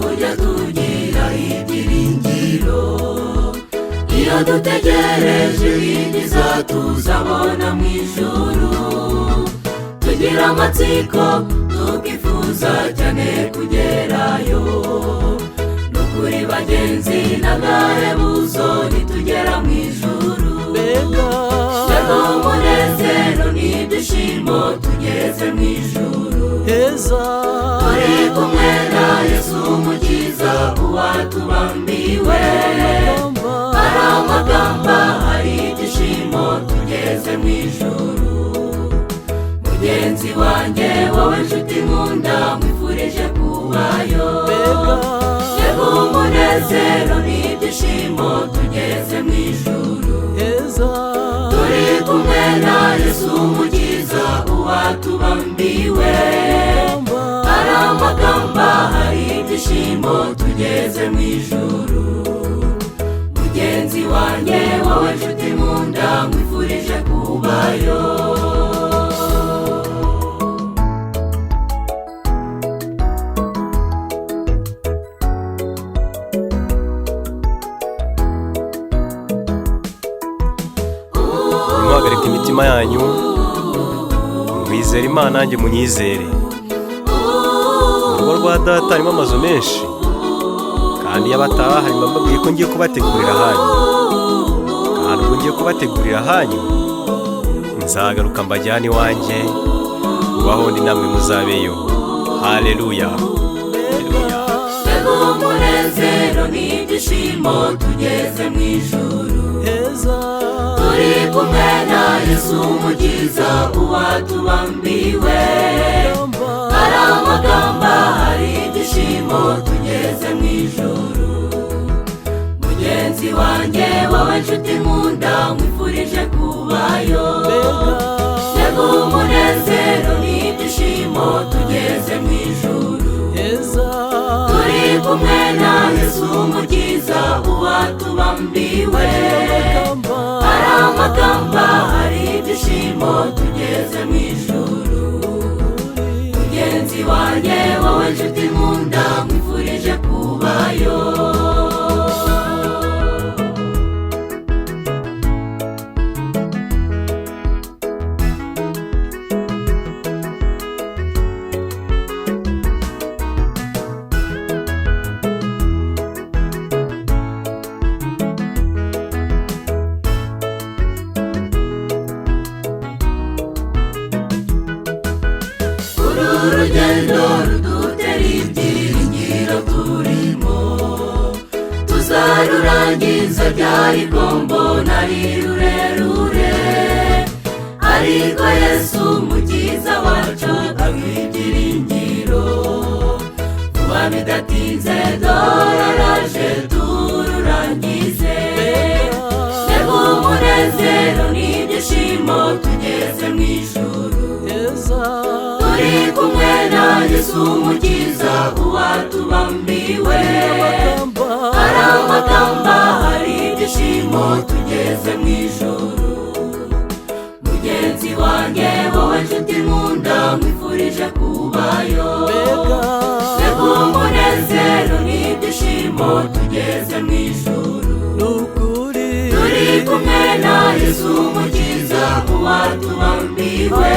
tujya tugira ibyiringiro iyo dutegereje ibyiza tuzabona mu ijuru. Tugira amatsiko tukifuza cyane kugerayo, nukuri bagenzi n'agahebuzo nitugera mu ijuru. Mbega umunezero n'ibyishimo tugeze mu ijuru heza, turi kumwe na Yesu umukiza uwatubambiwe. Hari amagamba, hari ibyishimo tugeze mu ijuru. Mugenzi wanjye wowe nshuti nkunda mwifurije kubayo. Mbega umunezero n'ibyishimo tugeze mu ijuru heza, turi kumwe na Yesu umukiza uwatubambiwe. Hari amagamba, hari ibyishimo tugeze mu ijuru. Mugenzi wanjye wowe nshuti nkunda mwifurije kubayo. Muhagarike imitima yanyu, mwizere Imana nanjye munyizere. Mu rugo rwa data harimo amazu menshi, kandi iyo abataha hari mbabwiye ko ngiye kubategurira ahanyu. Kandi ubwo ngiye kubategurira ahanyu, nzagaruka mbajyane iwanjye, ubaho ndi namwe muzabeyo. Haleluya. Mbega umunezero n'ibyishimo tugeze mu ijuru heza, turi kumwe na Yesu umukiza uwatubambiwe. Hari amagamba, hari ibyishimo tugeze mu ijuru. Mugenzi wanjye wowe nshuti nkunda mwifurije kubayo. Mbega umunezero n'ibyishimo tugeze mu ijuru heza, turi kumwe na Yesu umukiza uwatubambiwe. Hari amagamba, hari ibyishimo tugeze mu ijuru. Mugenzi wanjye wowe nshuti nkunda mwifurije kubayo. Urugendo rudutera ibyiringiro turimo, tuzarurangiza ryari gombo nari rurerure. Ariko Yesu umukiza wacu abibyiringiro, vuba bidatinze dore araje tururangize. Mbega umunezero n'ibyishimo tugeze mu ijuru heza, turi kumwe na Yesu umukiza uwatubambiwe. Hari amagamba, hari ibyishimo tugeze mu ijuru. Mugenzi wanjye wowe nshuti nkunda mwifurije kubayo. Mbega umunezero n'ibyishimo tugeze mu ijuru. Turi kumwe na Yesu umukiza uwatubambiwe.